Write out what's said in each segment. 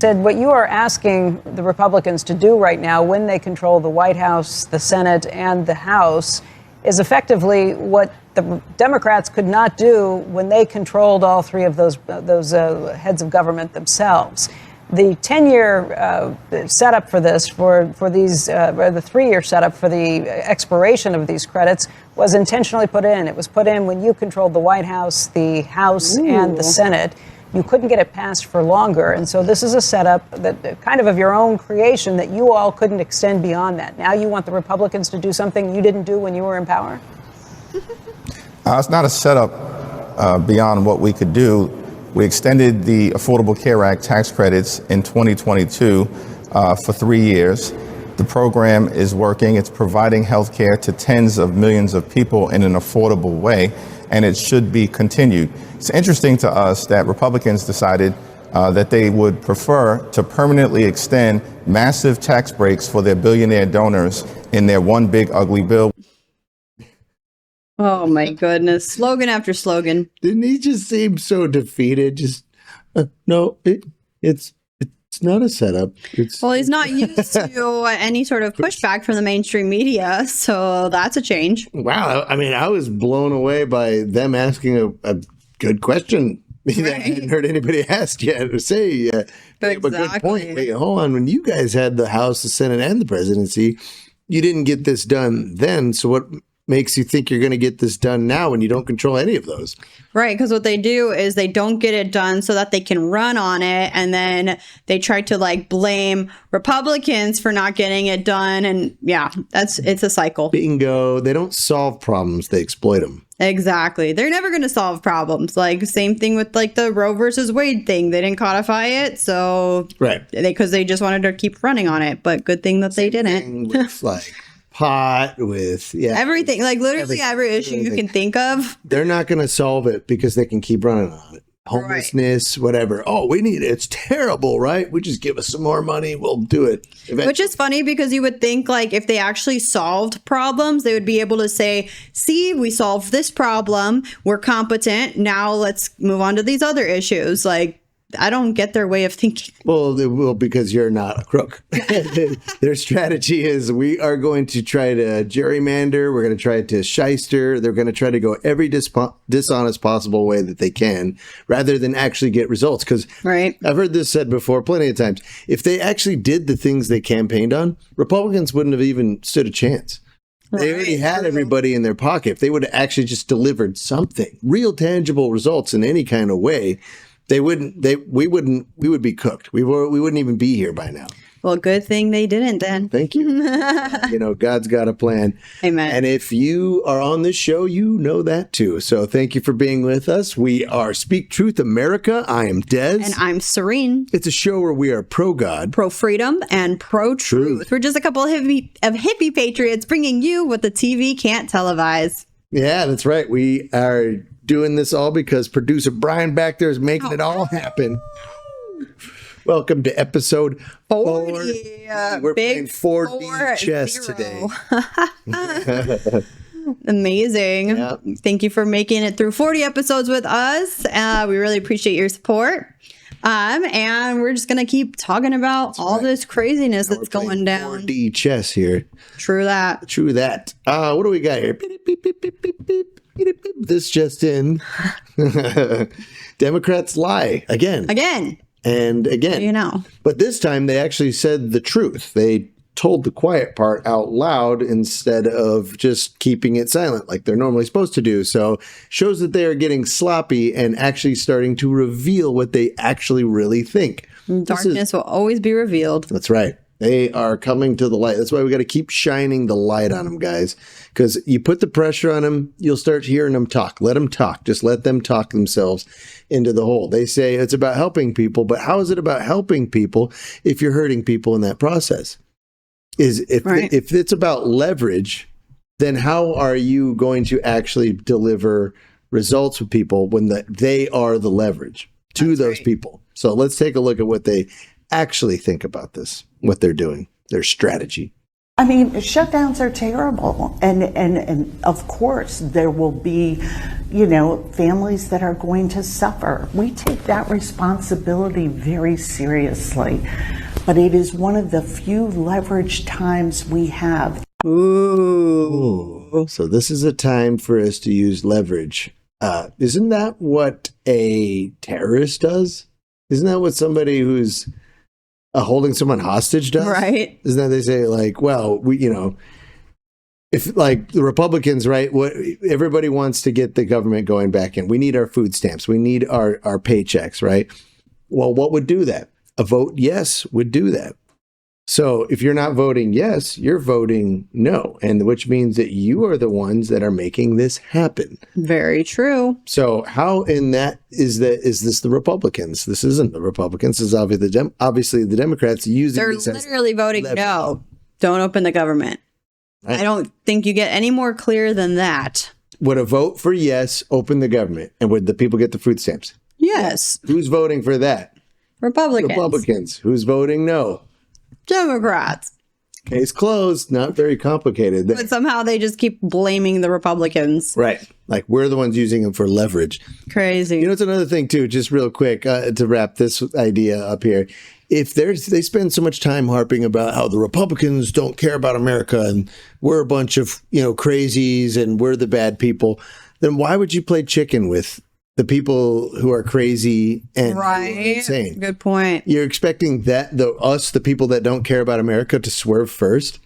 Said what you are asking the Republicans to do right now when they control the White House, the Senate, and the House is effectively what the Democrats could not do when they controlled all three of those heads of government themselves. The 10-year setup for this, for these, or the 3-year setup for the expiration of these credits was intentionally put in. It was put in when you controlled the White House, the House, and the Senate. You couldn't get it passed for longer. And so this is a setup that kind of your own creation that you all couldn't extend beyond that. Now you want the Republicans to do something you didn't do when you were in power? It's not a setup beyond what we could do. We extended the Affordable Care Act tax credits in 2022 for 3 years. The program is working. It's providing health care to tens of millions of people in an affordable way, and it should be continued. It's interesting to us that Republicans decided that they would prefer to permanently extend massive tax breaks for their billionaire donors in their one big ugly bill. Oh my goodness. Slogan after slogan. Didn't he just seem so defeated? Just, no, it's not a setup. Well, he's not used to any sort of pushback from the mainstream media, so that's a change. Wow. I mean, I was blown away by them asking a good question that I hadn't heard anybody ask yet or say. But good point. Wait, hold on. When you guys had the House, the Senate, and the presidency, you didn't get this done then. So what makes you think you're going to get this done now when you don't control any of those? Right, because what they do is they don't get it done so that they can run on it, and then they try to like blame Republicans for not getting it done, and yeah, it's a cycle. Bingo. They don't solve problems, they exploit them. Exactly. They're never going to solve problems. Like same thing with like the Roe versus Wade thing. They didn't codify it, so right, because they just wanted to keep running on it. But good thing that they didn't. With like pot, with everything, like literally every issue you can think of. They're not going to solve it because they can keep running on it. Homelessness, whatever. Oh, we need it. It's terrible, right? We just give us some more money, we'll do it eventually. Which is funny because you would think like if they actually solved problems, they would be able to say, see, we solved this problem, we're competent, now let's move on to these other issues. Like, I don't get their way of thinking. Well, because you're not a crook. Their strategy is we are going to try to gerrymander. We're going to try to shyster. They're going to try to go every dishonest possible way that they can rather than actually get results. Because I've heard this said before plenty of times. If they actually did the things they campaigned on, Republicans wouldn't have even stood a chance. They already had everybody in their pocket. If they would have actually just delivered something, real tangible results in any kind of way, we would be cooked. We wouldn't even be here by now. Well, good thing they didn't then. Thank you. God's got a plan. Amen. And if you are on this show, you know that too. So thank you for being with us. We are Speak Truth America. I am Dez. And I'm Serene. It's a show where we are pro-God, pro-freedom, and pro-truth. We're just a couple of hippie patriots bringing you what the TV can't televise. Yeah, that's right. We are doing this all because producer Brian back there is making it all happen. Welcome to episode 40. We're playing 4D chess today. Amazing. Yep. Thank you for making it through 40 episodes with us. We really appreciate your support. And we're just going to keep talking about all this craziness that's going down. 4D chess here. True that. What do we got here? Beep, beep, beep, beep, beep, beep. This just in. Democrats lie again. And again. But this time they actually said the truth. They told the quiet part out loud instead of just keeping it silent like they're normally supposed to do. So shows that they are getting sloppy and actually starting to reveal what they actually really think. Darkness will always be revealed. That's right. They are coming to the light. That's why we got to keep shining the light on them, guys. Because you put the pressure on them, you'll start hearing them talk. Let them talk. Just let them talk themselves into the hole. They say it's about helping people, but how is it about helping people if you're hurting people in that process? If it's about leverage, then how are you going to actually deliver results with people when they are the leverage to those people? So let's take a look at what they actually think about this, what they're doing, their strategy. I mean, shutdowns are terrible. And of course, there will be, families that are going to suffer. We take that responsibility very seriously. But it is one of the few leverage times we have. Ooh. So this is a time for us to use leverage. Isn't that what a terrorist does? Isn't that what somebody who's holding someone hostage does? Right. Isn't that they say like, well, if like the Republicans, right? What everybody wants to get the government going back in. We need our food stamps. We need our paychecks, right? Well, what would do that? A vote yes would do that. So if you're not voting yes, you're voting no, and which means that you are the ones that are making this happen. Very true. So how in that is this the Republicans? This isn't the Republicans. This is obviously the Democrats using. They're this as literally voting leverage. no. Don't open the government. Right. I don't think you get any more clear than that. Would a vote for yes open the government, and would the people get the food stamps? Yes. Who's voting for that? Republicans. Who's voting no? Democrats. Case closed. Not very complicated. But somehow they just keep blaming the Republicans. Right. Like we're the ones using them for leverage. Crazy. It's another thing too, just real quick to wrap this idea up here. If they spend so much time harping about how the Republicans don't care about America and we're a bunch of, crazies and we're the bad people, then why would you play chicken with the people who are crazy and insane? Good point. You're expecting that the people that don't care about America to swerve first?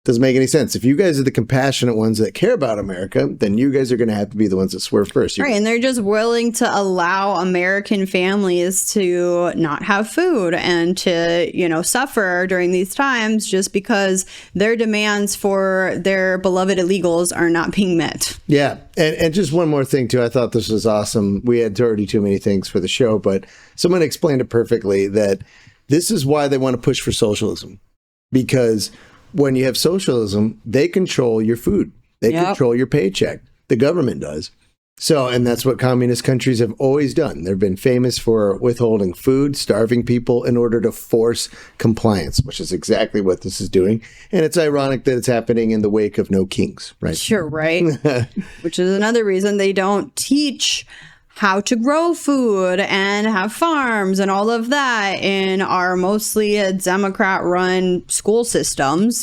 Doesn't make any sense. If you guys are the compassionate ones that care about America, then you guys are going to have to be the ones that swerve first. Right, and they're just willing to allow American families to not have food and to, suffer during these times just because their demands for their beloved illegals are not being met. Yeah, and just one more thing, too. I thought this was awesome. We had already too many things for the show, but someone explained it perfectly that this is why they want to push for socialism, because when you have socialism, they control your food. They control your paycheck. The government does. So, and that's what communist countries have always done. They've been famous for withholding food, starving people in order to force compliance, which is exactly what this is doing. And it's ironic that it's happening in the wake of no kings, right? Sure, right. Which is another reason they don't teach how to grow food and have farms and all of that in our mostly Democrat-run school systems,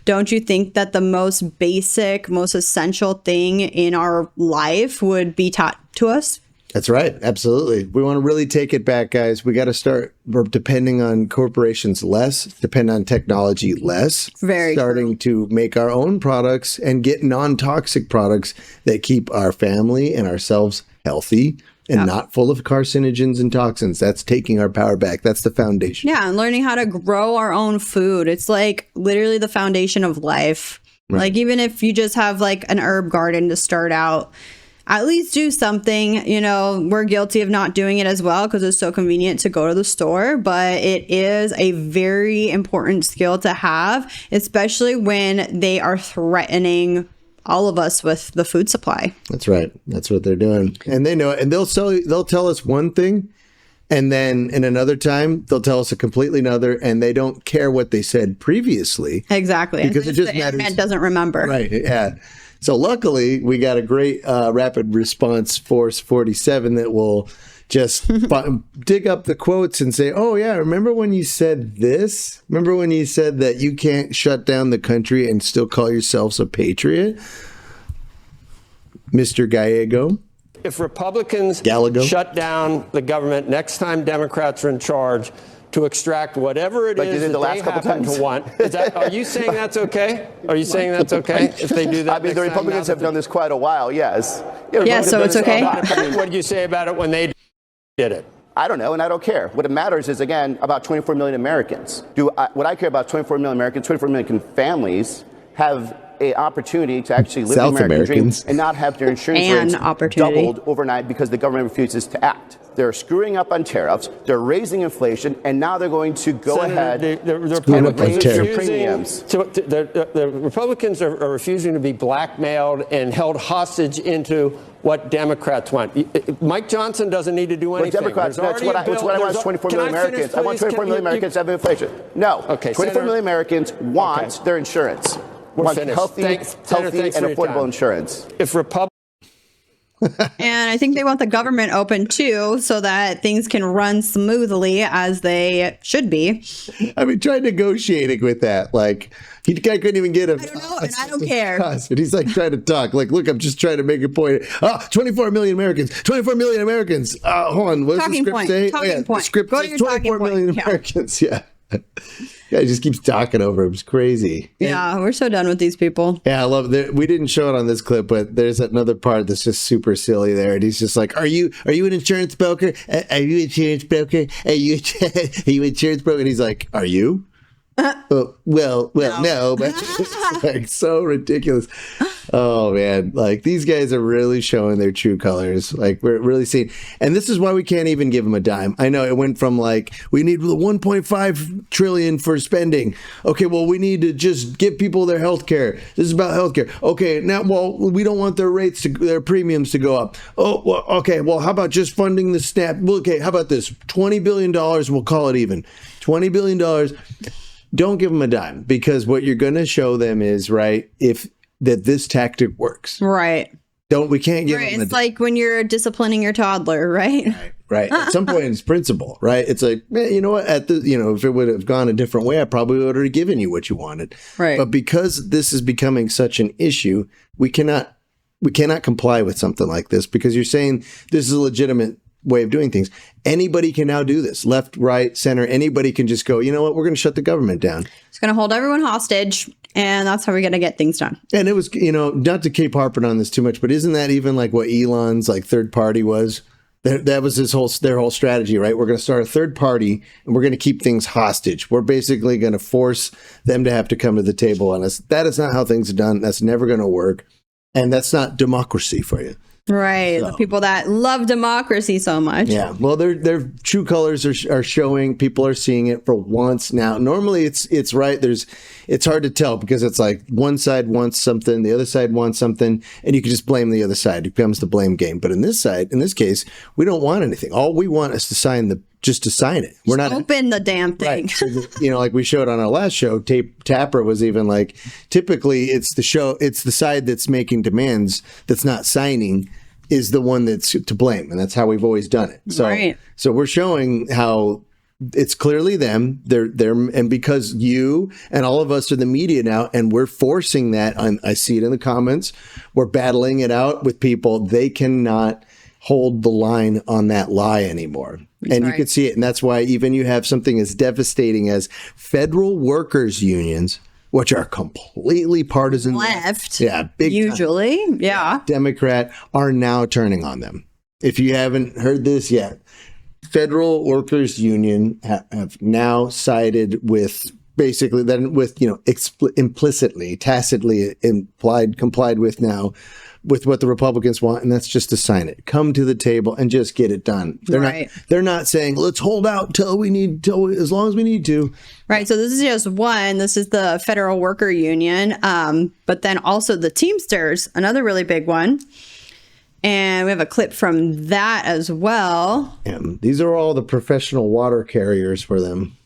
don't you think that the most basic, most essential thing in our life would be taught to us? That's right. Absolutely. We want to really take it back, guys. We got to start depending on corporations less, depend on technology less. Starting to make our own products and get non-toxic products that keep our family and ourselves healthy and not full of carcinogens and toxins. That's taking our power back. That's the foundation. Yeah, and learning how to grow our own food. It's like literally the foundation of life. Right. Like even if you just have like an herb garden to start out, at least do something. We're guilty of not doing it as well because it's so convenient to go to the store, but it is a very important skill to have, especially when they are threatening all of us with the food supply. That's right. That's what they're doing. And they know it. And they'll tell us one thing, and then in another time, they'll tell us a completely another, and they don't care what they said previously. Exactly. Because it just the matters. Internet doesn't remember. Right. Yeah. So luckily, we got a great rapid response force 47 that will just dig up the quotes and say, oh, yeah, remember when you said this? Remember when you said that you can't shut down the country and still call yourselves a patriot? Mr. Gallego. If Republicans Gallego. shut down the government next time Democrats are in charge to extract whatever it is that they happen to want. Are you saying that's okay? Are you saying that's okay if they do that? I mean, the Republicans have done this quite a while, yes. Yeah, so it's okay? What did you say about it when they did it? I don't know, and I don't care. What matters is, again, about 24 million Americans. What I care about 24 million Americans, 24 million families have an opportunity to actually live the American dream and not have their insurance rates doubled overnight because the government refuses to act. They're screwing up on tariffs. They're raising inflation, and now they're going to go ahead and raise your premiums. The Republicans are refusing to be blackmailed and held hostage into what Democrats want. Mike Johnson doesn't need to do anything. But Democrats, that's what I want is 24 million Americans. I want 24 million Americans to have inflation. No. Okay, 24 million Americans want their insurance. Want healthy and affordable insurance. If Republicans And I think they want the government open too, so that things can run smoothly as they should be. I mean, try negotiating with that. Like, the guy couldn't even get a. I don't know, and I don't care. And he's like trying to talk. Like, look, I'm just trying to make a point. 24 million Americans. 24 million Americans. Hold on. What does the script say? Talking point. The script Go to says your 24 million Americans. Yeah. Guy just keeps talking over him. It's crazy. Yeah, we're so done with these people. Yeah, I love it. We didn't show it on this clip, but there's another part that's just super silly there. And he's just like, Are you an insurance broker? Are you an insurance broker? Are you an insurance broker? And he's like, Are you? Well, no, but it's like so ridiculous. Oh man, like these guys are really showing their true colors. Like we're really seeing, and this is why we can't even give them a dime. I know it went from like we need the 1.5 trillion for spending. Okay, well we need to just give people their health care. This is about health care. Okay, now we don't want their premiums to go up. Oh, well, okay, well how about just funding the SNAP? Well, okay, how about this? $20 billion. We'll call it even. $20 billion. Don't give them a dime, because what you're going to show them is that this tactic works. Right. We can't give them a dime. It's like when you're disciplining your toddler, right? Right. At some point, it's principle, right? It's like, man, you know what? If it would have gone a different way, I probably would have given you what you wanted. Right. But because this is becoming such an issue, we cannot comply with something like this, because you're saying this is a legitimate way of doing things. Anybody can now do this. Left, right, center. Anybody can just go, you know what? We're going to shut the government down. It's going to hold everyone hostage. And that's how we're going to get things done. And it was, not to keep harping on this too much, but isn't that even like what Elon's like third party was? That was their whole strategy, right? We're going to start a third party and we're going to keep things hostage. We're basically going to force them to have to come to the table on us. That is not how things are done. That's never going to work. And that's not democracy for you. Right. So, the people that love democracy so much. Yeah. Well, their true colors are showing. People are seeing it for once now. Normally it's right. It's hard to tell, because it's like one side wants something, the other side wants something, and you can just blame the other side. It becomes the blame game. But in this case, we don't want anything. All we want is to sign it. We're not open the damn thing. Right. So, like we showed on our last show, Tapper was even like, typically it's the side that's making demands that's not signing is the one that's to blame, and that's how we've always done it. So we're showing how it's clearly them. They're and because you and all of us are the media now, and we're forcing that. I see it in the comments. We're battling it out with people. They cannot hold the line on that lie anymore. And you can see it. And that's why even you have something as devastating as federal workers unions, which are completely partisan left. Yeah, big usually. Time. Yeah. Democrat are now turning on them. If you haven't heard this yet, federal workers union have now sided with basically then with, implicitly, tacitly complied with now with what the Republicans want, and that's just to sign it. Come to the table and just get it done. They're not saying let's hold out till as long as we need to. Right. So this is just one. This is the Federal Worker Union, but then also the Teamsters, another really big one. And we have a clip from that as well. And these are all the professional water carriers for them.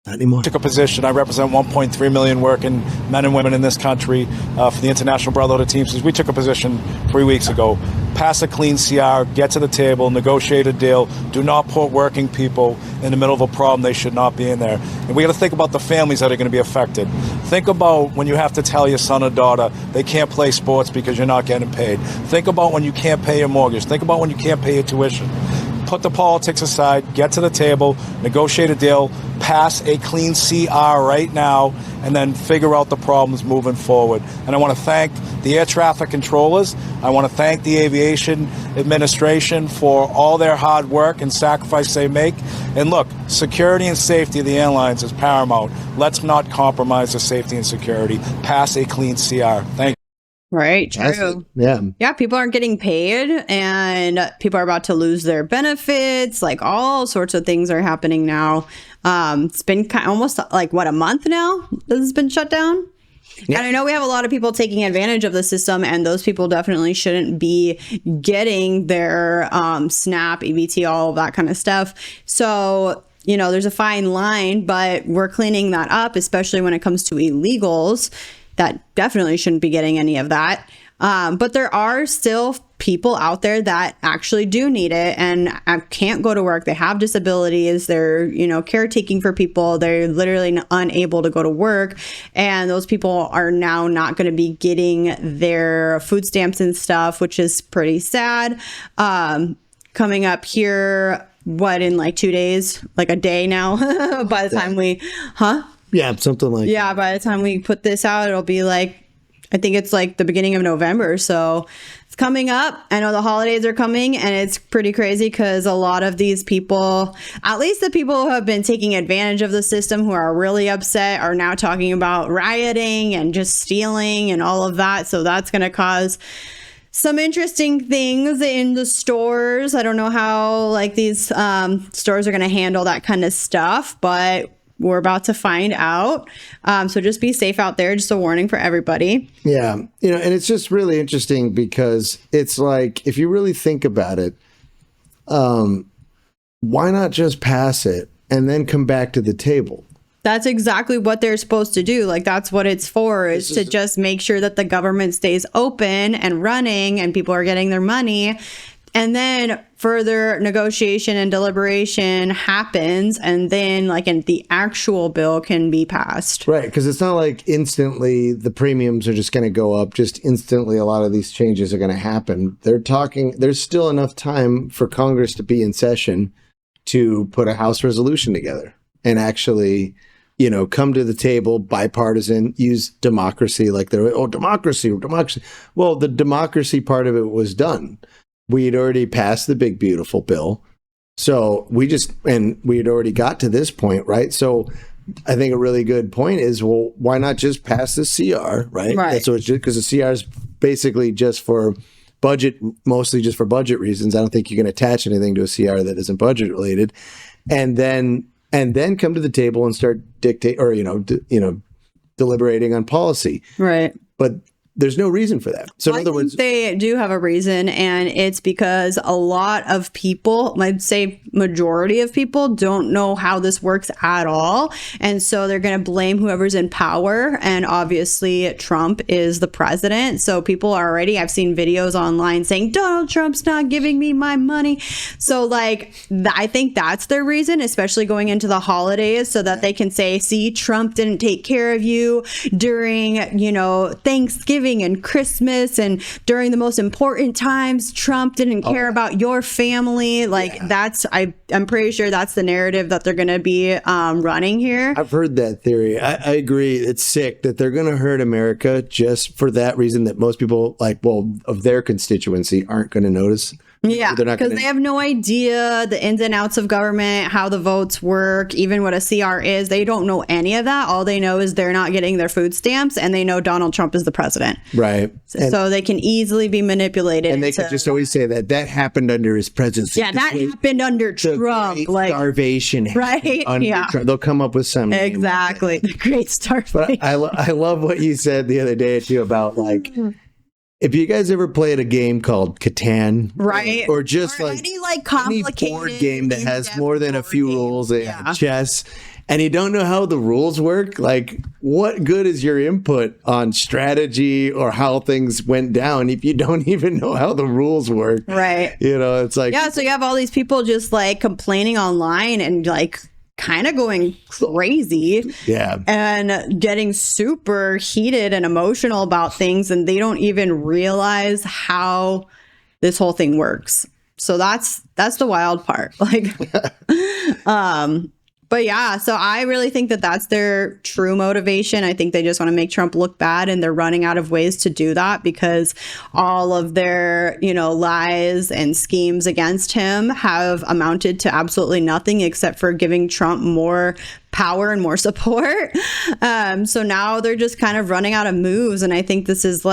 Not anymore. Took a position. I represent 1.3 million working men and women in this country for the International Brotherhood of Teamsters. We took a position 3 weeks ago. Pass a clean CR, get to the table, negotiate a deal. Do not put working people in the middle of a problem they should not be in there. And we got to think about the families that are going to be affected. Think about when you have to tell your son or daughter they can't play sports because you're not getting paid. Think about when you can't pay your mortgage. Think about when you can't pay your tuition. Put the politics aside, get to the table, negotiate a deal, pass a clean CR right now, and then figure out the problems moving forward. And I want to thank the air traffic controllers. I want to thank the aviation administration for all their hard work and sacrifice they make. And look, security and safety of the airlines is paramount. Let's not compromise the safety and security. Pass a clean CR. Thank you. Right. True. Yeah. People aren't getting paid and people are about to lose their benefits. Like all sorts of things are happening now. It's been almost like a month now this has been shut down. Yeah. And I know we have a lot of people taking advantage of the system, and those people definitely shouldn't be getting their SNAP, EBT, all of that kind of stuff. So, there's a fine line, but we're cleaning that up, especially when it comes to illegals that definitely shouldn't be getting any of that. But there are still people out there that actually do need it and can't go to work. They have disabilities. They're, caretaking for people. They're literally unable to go to work. And those people are now not going to be getting their food stamps and stuff, which is pretty sad. Coming up here, in like 2 days, like a day now, by the time Yeah, something like that. By the time we put this out, it'll be like, I think it's like the beginning of November. So it's coming up. I know the holidays are coming, and it's pretty crazy because a lot of these people, at least the people who have been taking advantage of the system, who are really upset, are now talking about rioting and just stealing and all of that. So that's going to cause some interesting things in the stores. I don't know how these stores are going to handle that kind of stuff, but we're about to find out. So just be safe out there. Just a warning for everybody. Yeah. And it's just really interesting because it's like, if you really think about it, why not just pass it and then come back to the table? That's exactly what they're supposed to do. That's what it's for, is to just make sure that the government stays open and running and people are getting their money. And then further negotiation and deliberation happens, and then in the actual bill can be passed. Right, because it's not like instantly the premiums are just going to go up. Just instantly, a lot of these changes are going to happen. There's still enough time for Congress to be in session to put a House resolution together and actually, come to the table, bipartisan, use democracy democracy. Well, the democracy part of it was done. We had already passed the big, beautiful bill. So we had already got to this point, right? So I think a really good point is, well, why not just pass the CR, right? Right. So it's just because the CR is basically just for budget, mostly just for budget reasons. I don't think you can attach anything to a CR that isn't budget related. And then come to the table and start deliberating on policy. Right. But there's no reason for that. So in other words, they do have a reason, and it's because a lot of people, I'd say majority of people, don't know how this works at all. And so they're going to blame whoever's in power. And obviously Trump is the president. So people are already, I've seen videos online saying Donald Trump's not giving me my money. So I think that's their reason, especially going into the holidays, so that they can say, see, Trump didn't take care of you during, Thanksgiving and Christmas, and during the most important times, Trump didn't care about your family. I'm pretty sure that's the narrative that they're going to be running here. I've heard that theory. I agree. It's sick that they're going to hurt America just for that reason, that most people of their constituency aren't going to notice. Yeah, because they have no idea the ins and outs of government, how the votes work, even what a CR is. They don't know any of that. All they know is they're not getting their food stamps, and they know Donald Trump is the president. Right. So they can easily be manipulated. And they could just always say that happened under his presidency. Yeah, that happened under Trump. Starvation. Right. Yeah. Trump. They'll come up with some. Exactly. The great starvation. But I love what you said the other day, too, about if you guys ever played a game called Catan, right, or just any complicated board game that has more than a few rules, chess, and you don't know how the rules work, what good is your input on strategy or how things went down if you don't even know how the rules work? Right. It's so you have all these people just complaining online and kind of going crazy, and getting super heated and emotional about things, and they don't even realize how this whole thing works. So that's the wild part. But yeah, so I really think that that's their true motivation. I think they just want to make Trump look bad, and they're running out of ways to do that because all of their, lies and schemes against him have amounted to absolutely nothing except for giving Trump more power and more support. So now they're just kind of running out of moves. And I think this is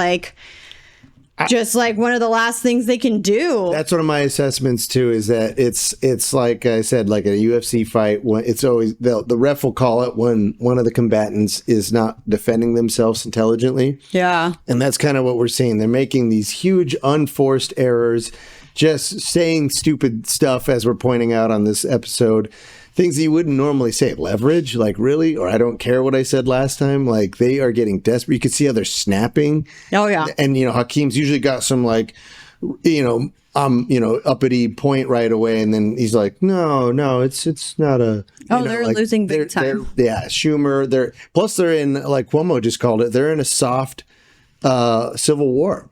just like one of the last things they can do. That's one of my assessments too, is that it's like I said, like a UFC fight. When it's always the ref will call it when one of the combatants is not defending themselves intelligently. Yeah. And that's kind of what we're seeing. They're making these huge unforced errors, just saying stupid stuff, as we're pointing out on this episode. Things that you wouldn't normally say. Leverage, like really? Or I don't care what I said last time. Like they are getting desperate. You can see how they're snapping. Oh, yeah. And, Hakeem's usually got some like, uppity point right away. And then he's like, no, it's not a. They're like, losing big time. Schumer. Plus they're in, like Cuomo just called it, they're in a soft civil war.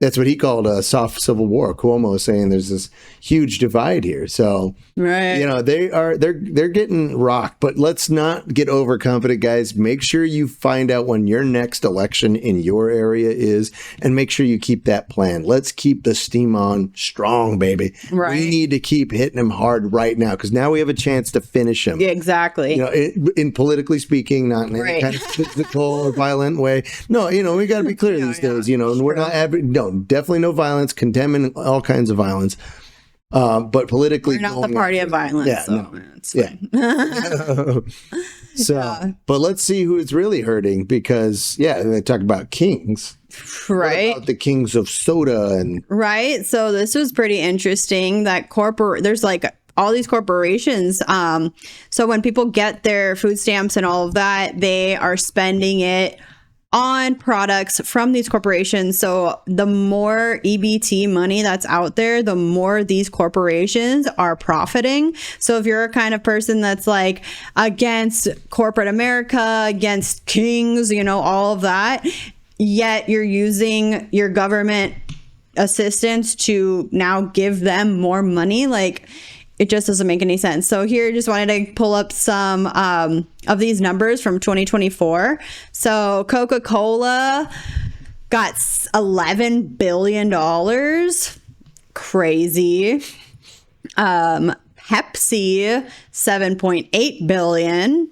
That's what he called a soft civil war. Cuomo is saying there's this huge divide here. So, right. They're getting rocked, but let's not get overconfident, guys. Make sure you find out when your next election in your area is, and make sure you keep that plan. Let's keep the steam on strong, baby. Right. We need to keep hitting them hard right now, because now we have a chance to finish them. Yeah, exactly. In politically speaking, not in any kind of physical or violent way. No, we got to be clear these days, and we're not definitely no violence, condemning all kinds of violence. But politically, we're not the party of violence. Yeah, so it's fine. But let's see who it's really hurting, because they talk about kings, right? What about the kings of soda and right. So this was pretty interesting. That there's like all these corporations. So when people get their food stamps and all of that, they are spending it on products from these corporations. So the more EBT money that's out there, the more these corporations are profiting. So if you're a kind of person that's like against corporate America, against kings, all of that, yet you're using your government assistance to now give them more money, like it just doesn't make any sense. So here, just wanted to pull up some of these numbers from 2024. So Coca-Cola got $11 billion. Crazy. Pepsi, $7.8 billion.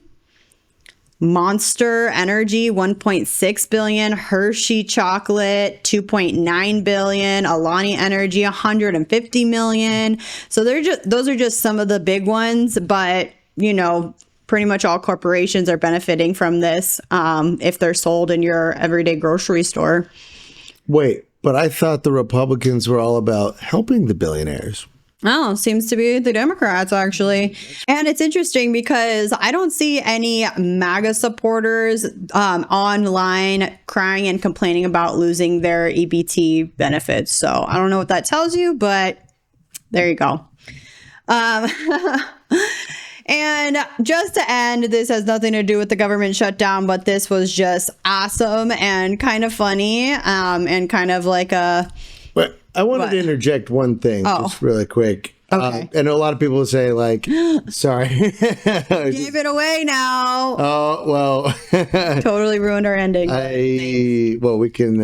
Monster Energy, $1.6 billion. Hershey Chocolate, $2.9 billion. Alani Energy, $150 million. So those are just some of the big ones, but pretty much all corporations are benefiting from this if they're sold in your everyday grocery store. Wait, but I thought the Republicans were all about helping the billionaires. Oh, seems to be the Democrats, actually. And it's interesting because I don't see any MAGA supporters online crying and complaining about losing their EBT benefits. So I don't know what that tells you, but there you go. And just to end, this has nothing to do with the government shutdown, but this was just awesome and kind of funny and kind of like a... But I wanted to interject one thing just really quick. Okay. I know a lot of people say like, sorry. Gave it away now. Oh, well. Totally ruined our ending. We can,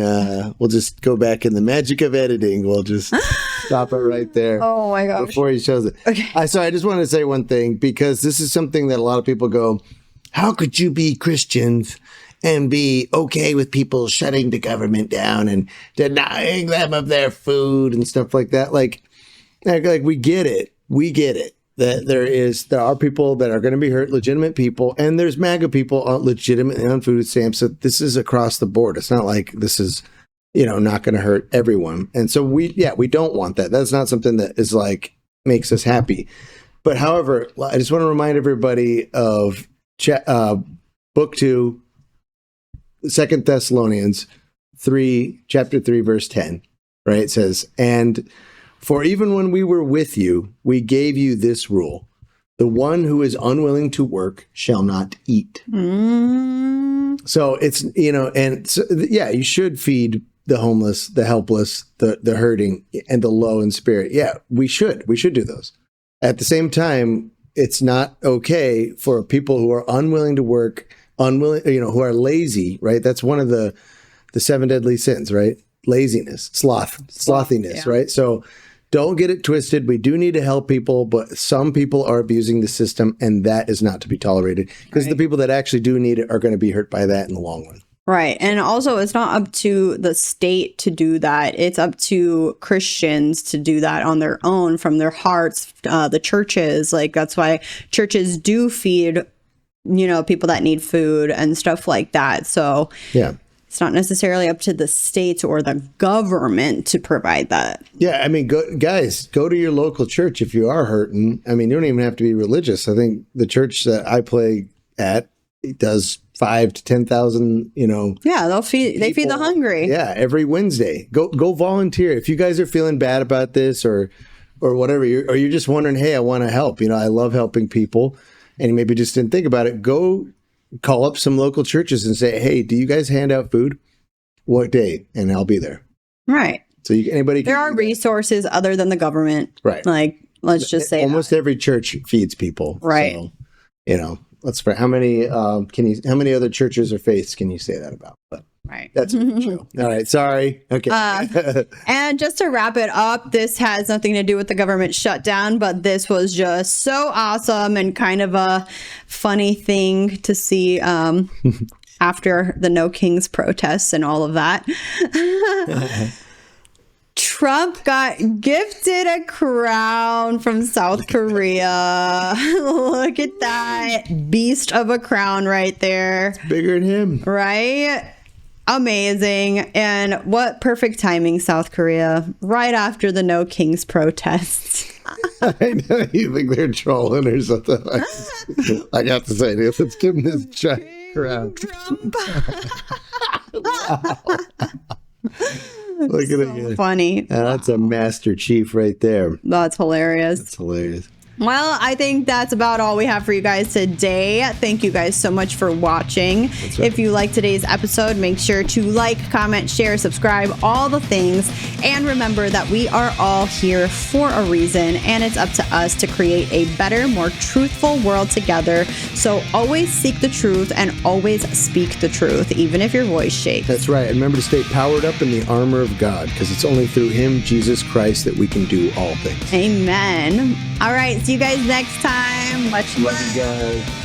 we'll just go back in the magic of editing. We'll just stop it right there. Oh my gosh. Before he shows it. Okay. I just wanted to say one thing, because this is something that a lot of people go, how could you be Christians and be okay with people shutting the government down and denying them of their food and stuff like that? Like we get it. We get it. That there are people that are going to be hurt, legitimate people, and there's MAGA people legitimately on food stamps. So this is across the board. It's not like this is, not going to hurt everyone. And so we don't want that. That's not something that is like makes us happy. But however, I just want to remind everybody of book 2, 2 Thessalonians 3, chapter 3, verse 10, right? It says, and for even when we were with you, we gave you this rule. The one who is unwilling to work shall not eat. So it's, you should feed the homeless, the helpless, the hurting, and the low in spirit. Yeah, we should do those. At the same time, it's not okay for people who are unwilling to work, who are lazy, right? That's one of the 7 deadly sins, right? Laziness, slothiness, right? So don't get it twisted. We do need to help people, but some people are abusing the system, and that is not to be tolerated, because the people that actually do need it are going to be hurt by that in the long run. Right. And also, it's not up to the state to do that. It's up to Christians to do that on their own from their hearts, the churches. Like, that's why churches do feed, people that need food and stuff like that. So, yeah. It's not necessarily up to the states or the government to provide that. Yeah, I mean, go to your local church if you are hurting. I mean, you don't even have to be religious. I think the church that I play at does 5,000 to 10,000. Yeah, they feed the hungry. Yeah, every Wednesday. Go volunteer if you guys are feeling bad about this or whatever. Or you're just wondering, hey, I want to help. I love helping people, and you maybe just didn't think about it. Go call up some local churches and say, hey, do you guys hand out food? What day? And I'll be there. Right. So anybody can. There are resources other than the government. Right. Like, let's just say almost every church feeds people. Right. So, let's how many how many other churches or faiths can you say that about? But right. That's true. All right. Sorry. Okay. And just to wrap it up, this has nothing to do with the government shutdown, but this was just so awesome and kind of a funny thing to see after the No Kings protests and all of that. Trump got gifted a crown from South Korea. Look at that beast of a crown right there. It's bigger than him. Right? Amazing. And what perfect timing, South Korea, right after the No Kings protests. I know you think they're trolling or something. I got to say, let's give him this giant crown. Look at it. Funny. That's a Master Chief right there. That's hilarious. That's hilarious. Well, I think that's about all we have for you guys today. Thank you guys so much for watching. Right. If you like today's episode, make sure to like, comment, share, subscribe, all the things. And remember that we are all here for a reason, and it's up to us to create a better, more truthful world together. So always seek the truth and always speak the truth, even if your voice shakes. That's right. And remember to stay powered up in the armor of God, because it's only through him, Jesus Christ, that we can do all things. Amen. All right. See you guys next time. Much love. Love you guys.